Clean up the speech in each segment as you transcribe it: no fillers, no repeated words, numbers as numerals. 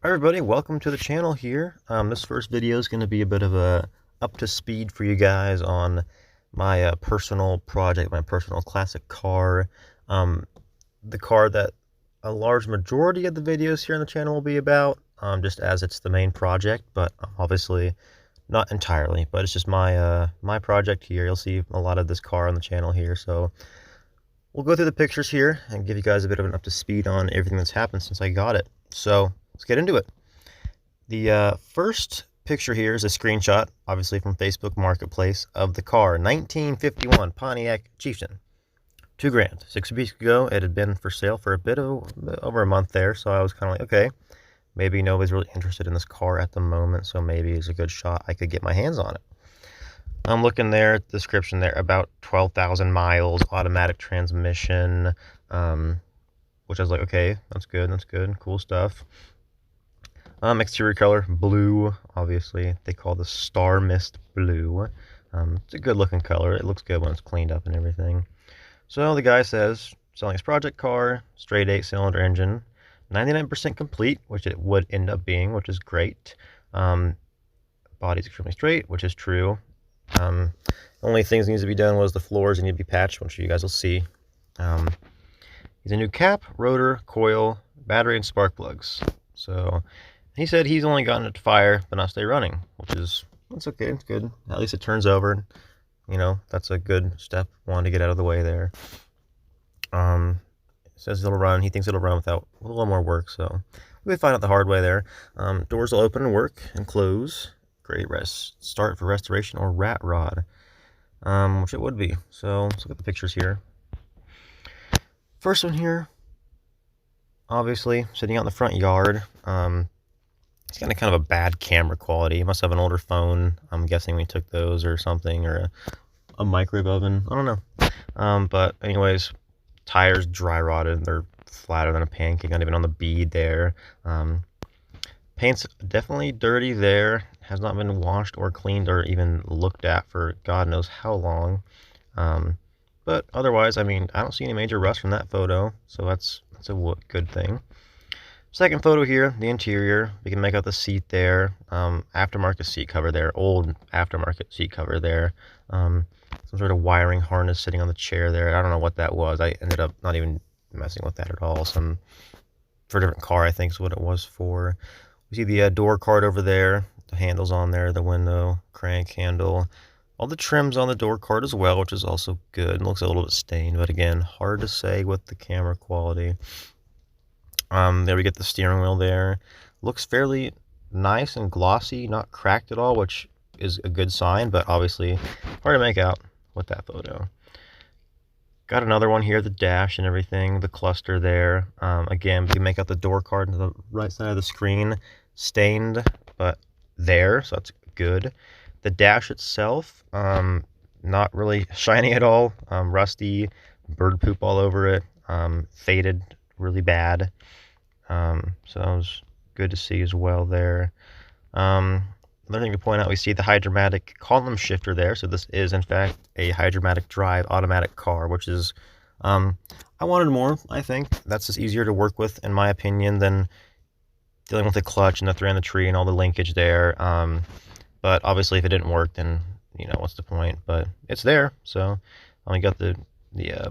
Hi everybody, welcome to the channel here. This first video is going to be a bit of a up to speed for you guys on my personal project, my personal classic car. The car that a large majority of the videos here on the channel will be about, just as it's the main project, but obviously not entirely. But it's just my project here. You'll see a lot of this car on the channel here, so we'll go through the pictures here and give you guys a bit of an up to speed on everything that's happened since I got it. So let's get into it. The first picture here is a screenshot, obviously from Facebook Marketplace, of the car, 1951 Pontiac Chieftain. $2,000. 6 weeks ago, it had been for sale for a bit over a month there, so I was kind of like, okay, maybe nobody's really interested in this car at the moment, so maybe it's a good shot I could get my hands on it. I'm looking there at the description there, about 12,000 miles, automatic transmission, which I was like, okay, that's good, cool stuff. Exterior color, blue, obviously. They call the Star Mist blue. It's a good looking color. It looks good when it's cleaned up and everything. So the guy says, selling his project car, straight 8-cylinder engine, 99% complete, which it would end up being, which is great. Body's extremely straight, which is true. Only things that needs to be done was the floors need to be patched, which you guys will see. He's a new cap, rotor, coil, battery, and spark plugs. So he said he's only gotten it to fire, but not stay running, which is, that's okay, it's good. At least it turns over. You know, that's a good step one to get out of the way there. It says it'll run. He thinks it'll run without a little more work, so we'll find out the hard way there. Doors will open and work and close. Great start for restoration or rat rod, which it would be. So let's look at the pictures here. First one here, obviously sitting out in the front yard. It's got kind of a bad camera quality. He must have an older phone. I'm guessing we took those or something, or a microwave oven. I don't know. But anyways, tires dry rotted. They're flatter than a pancake, not even on the bead there. Paint's definitely dirty there. Has not been washed or cleaned or even looked at for God knows how long. But otherwise, I mean, I don't see any major rust from that photo, so that's a good thing. Second photo here, the interior. We can make out the seat there. Aftermarket seat cover there. Old aftermarket seat cover there. Some sort of wiring harness sitting on the chair there. I don't know what that was. I ended up not even messing with that at all. For a different car, I think is what it was for. We see the door card over there. The handles on there. The window, crank handle. All the trims on the door card as well, which is also good. It looks a little bit stained, but again, hard to say with the camera quality. There we get the steering wheel there. Looks fairly nice and glossy, not cracked at all, which is a good sign, but obviously hard to make out with that photo. Got another one here, the dash and everything, the cluster there. Again, we can make out the door card to the right side of the screen, stained, but there, so that's good. The dash itself, not really shiny at all, rusty, bird poop all over it, faded really bad. So that was good to see as well there. Another thing to point out, we see the hydromatic column shifter there. So this is in fact a hydromatic drive automatic car, which is, I wanted more. I think that's just easier to work with, in my opinion, than dealing with the clutch and the thread in the tree and all the linkage there. But obviously if it didn't work, then, you know, what's the point? But it's there. So we got the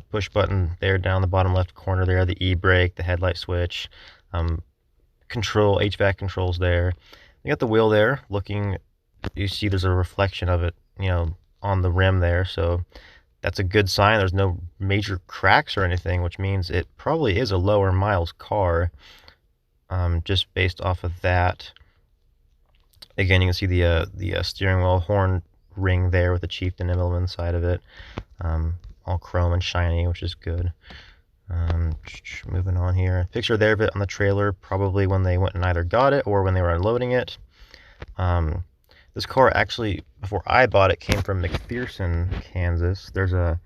push button there down the bottom left corner there, the e-brake, the headlight switch, control, HVAC controls there. You got the wheel there looking, you see there's a reflection of it, you know, on the rim there, so that's a good sign. There's no major cracks or anything, which means it probably is a lower miles car, just based off of that. Again, you can see the steering wheel horn ring there with the Chieftain emblem inside of it, all chrome and shiny, which is good. Moving on here, picture there of it on the trailer, probably when they went and either got it or when they were unloading it. This car actually, before I bought it, came from McPherson, Kansas. There's a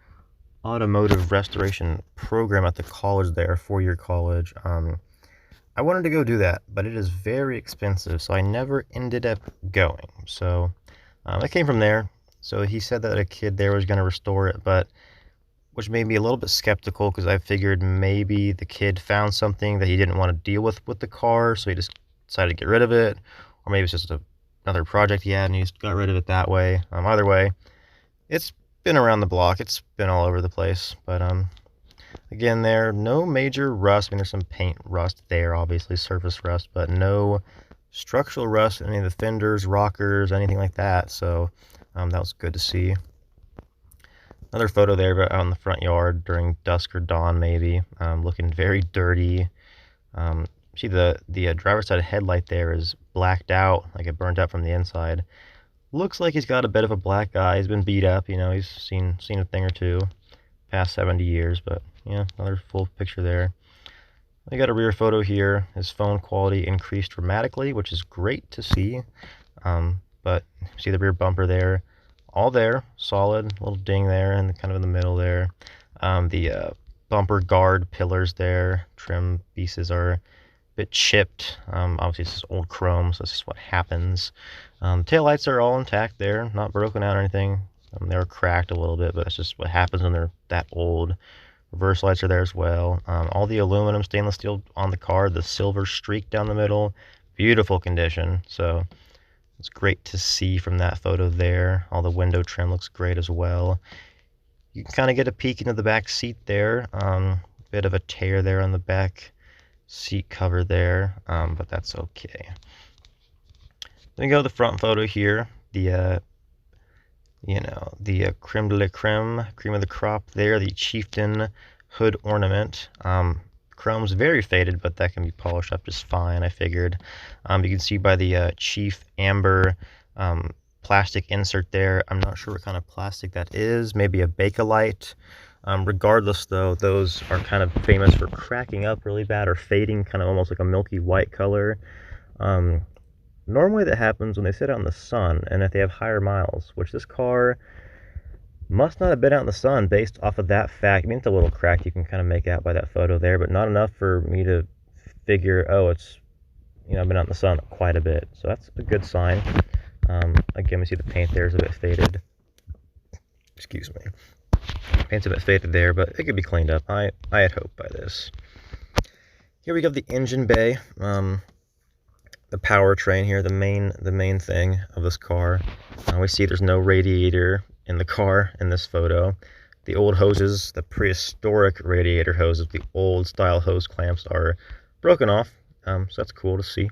automotive restoration program at the college there, 4-year college. I wanted to go do that, but it is very expensive, so I never ended up going. So I came from there. So he said that a kid there was going to restore it, but which made me a little bit skeptical, because I figured maybe the kid found something that he didn't want to deal with the car, so he just decided to get rid of it, or maybe it's just another project he had and he just got rid of it that way. Either way, it's been around the block. It's been all over the place. But again, there no major rust. I mean, there's some paint rust there, obviously surface rust, but no structural rust in any of the fenders, rockers, anything like that. So that was good to see. Another photo there out in the front yard during dusk or dawn, maybe, looking very dirty. See the driver's side headlight there is blacked out, like it burned out from the inside. Looks like he's got a bit of a black eye. He's been beat up, you know. He's seen a thing or two, past 70 years. But yeah, another full picture there. I got a rear photo here. His phone quality increased dramatically, which is great to see. But see the rear bumper there, all there, solid, little ding there, and kind of in the middle there. The bumper guard pillars there, trim pieces are a bit chipped. Obviously it's just old chrome, so this is what happens. Tail lights are all intact there, not broken out or anything. They were cracked a little bit, but that's just what happens when they're that old. Reverse lights are there as well. All the aluminum, stainless steel on the car, the silver streak down the middle, beautiful condition. So it's great to see from that photo there. All the window trim looks great as well. You can kind of get a peek into the back seat there. Bit of a tear there on the back seat cover there, but that's okay. Then we go to the front photo here. The creme de la creme, cream of the crop there, the Chieftain hood ornament. Chrome's very faded, but that can be polished up just fine, I figured. You can see by the Chief amber plastic insert there. I'm not sure what kind of plastic that is, maybe a Bakelite. Regardless, though, those are kind of famous for cracking up really bad or fading, kind of almost like a milky white color. Normally that happens when they sit out in the sun and if they have higher miles, which this car must not have been out in the sun based off of that fact. I mean, it's a little cracked, you can kind of make out by that photo there, but not enough for me to figure, oh, it's, been out in the sun quite a bit. So that's a good sign. Again, we see the paint there is a bit faded. Excuse me. Paint's a bit faded there, but it could be cleaned up. I had hope by this. Here we have the engine bay. The powertrain here, the main thing of this car. We see there's no radiator in the car in this photo. The old hoses, the prehistoric radiator hoses, the old style hose clamps are broken off, so that's cool to see.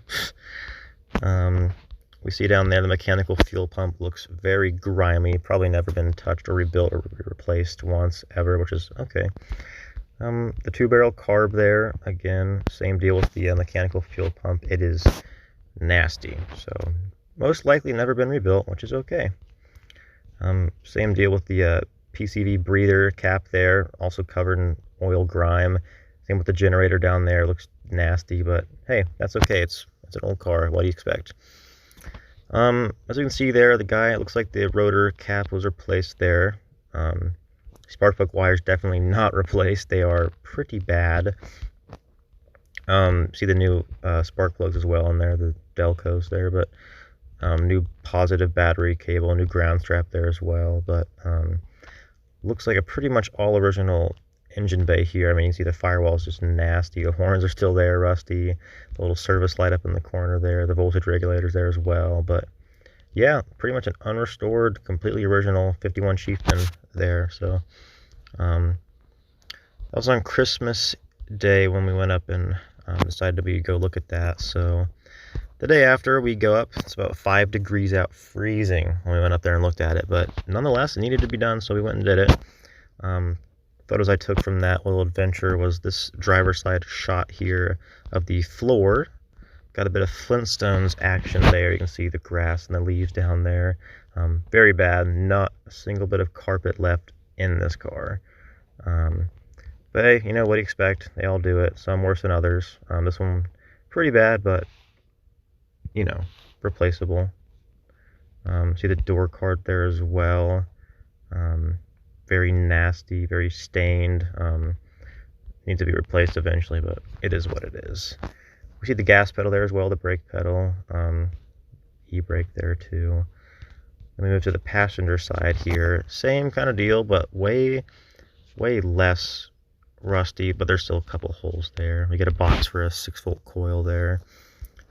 We see down there the mechanical fuel pump looks very grimy, probably never been touched or rebuilt or replaced once ever, which is okay. The 2-barrel carb there, again, same deal with the mechanical fuel pump. It is nasty, so most likely never been rebuilt, which is okay. Same deal with the PCV breather cap there, also covered in oil grime. Same with the generator down there, looks nasty, but hey, that's okay. It's an old car. What do you expect? As you can see there, it looks like the rotor cap was replaced there. Spark plug wires definitely not replaced. They are pretty bad. See the new spark plugs as well in there, the Delcos there, but new positive battery cable, new ground strap there as well. But looks like a pretty much all original engine bay here. I mean, you see the firewall is just nasty. The horns are still there, rusty. The little service light up in the corner there. The voltage regulator's there as well. But yeah, pretty much an unrestored, completely original 51 Chieftain there. So that was on Christmas Day when we went up and decided we go look at that. So the day after we go up, it's about 5 degrees out, freezing, when we went up there and looked at it. But nonetheless, it needed to be done, so we went and did it. Photos I took from that little adventure was this driver's side shot here of the floor. Got a bit of Flintstones action there. You can see the grass and the leaves down there. Very bad. Not a single bit of carpet left in this car. But hey, what do you expect? They all do it. Some worse than others. This one pretty bad, but replaceable. See the door card there as well. Very nasty, very stained. Needs to be replaced eventually, but it is what it is. We see the gas pedal there as well, the brake pedal, e-brake there too. Then we move to the passenger side here. Same kind of deal, but way less rusty, but there's still a couple holes there. We get a box for a 6-volt coil there.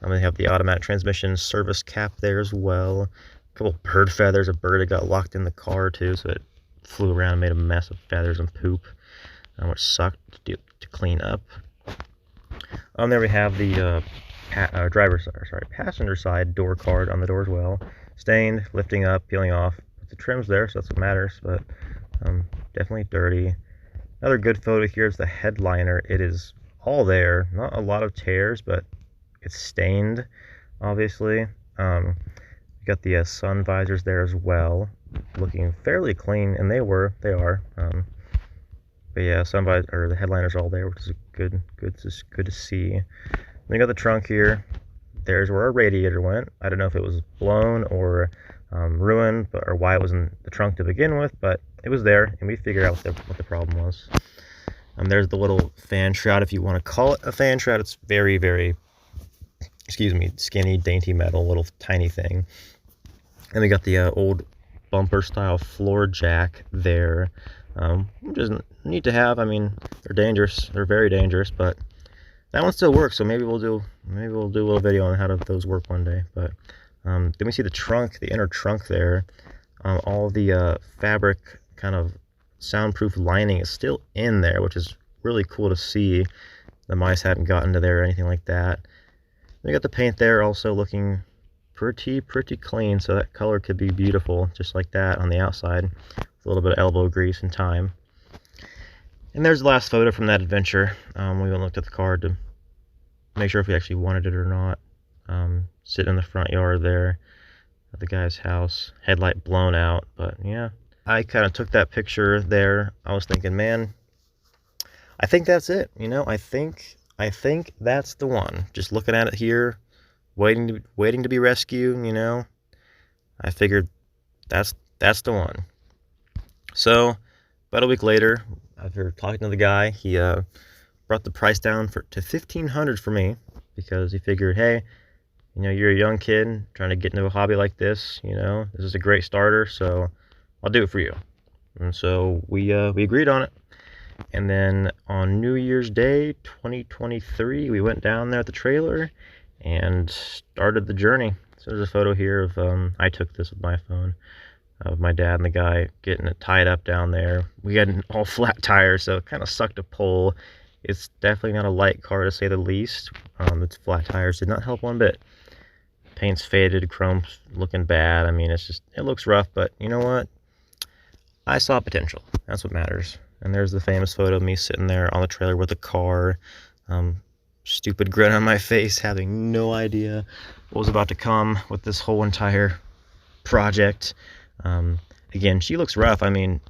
They have the automatic transmission service cap there as well. A couple bird feathers. A bird that got locked in the car too, so it flew around and made a mess of feathers and poop, which sucked to clean up. There we have the passenger side door card on the door as well. Stained, lifting up, peeling off. But the trim's there, so that's what matters, but definitely dirty. Another good photo here is the headliner. It is all there. Not a lot of tears, but it's stained, obviously. We got the sun visors there as well, looking fairly clean, and they are. But yeah, the headliner's all there, which is good to see. Then we got the trunk here. There's where our radiator went. I don't know if it was blown or ruined, or why it was in the trunk to begin with, but it was there, and we figured out what the problem was. There's the little fan shroud, if you want to call it a fan shroud. It's very, very, skinny, dainty metal, little tiny thing. And we got the old bumper style floor jack there, which is neat to have. I mean, they're dangerous. They're very dangerous, but that one still works. So maybe we'll do a little video on how those work one day. But then we see the trunk, the inner trunk there. All the fabric kind of soundproof lining is still in there, which is really cool to see. The mice hadn't gotten to there or anything like that. We got the paint there also looking pretty clean, so that color could be beautiful just like that on the outside with a little bit of elbow grease and time. And there's the last photo from that adventure. We went and looked at the car to make sure if we actually wanted it or not. Sitting in the front yard there at the guy's house, headlight blown out. But yeah, I kind of took that picture there. I was thinking, man, I think that's it. I think that's the one. Just looking at it here, waiting to be rescued. I figured that's the one. So about a week later, after talking to the guy, he brought the price down to $1,500 for me, because he figured, hey, you're a young kid trying to get into a hobby like this. This is a great starter, so I'll do it for you. And so we agreed on it. And then on New Year's Day 2023, we went down there at the trailer and started the journey. So there's a photo here of I took this with my phone, of my dad and the guy getting it tied up down there. We had all flat tires, so it kind of sucked to pull. It's definitely not a light car, to say the least. Its flat tires did not help one bit. Paint's faded, chrome's looking bad. I mean, it looks rough, but you know what? I saw potential. That's what matters. And there's the famous photo of me sitting there on the trailer with the car. Stupid grin on my face, having no idea what was about to come with this whole entire project. Again, she looks rough. I mean,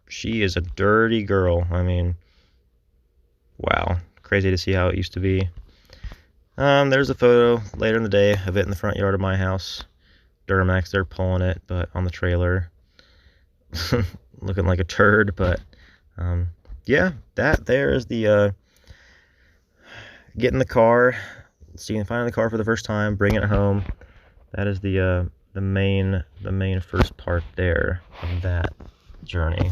she is a dirty girl. I mean, wow. Crazy to see how it used to be. There's a photo later in the day of it in the front yard of my house. Duramax, they're pulling it, but on the trailer. Looking like a turd, but yeah, that there is the getting the car, finding the car for the first time, bringing it home. That is the main first part there of that journey.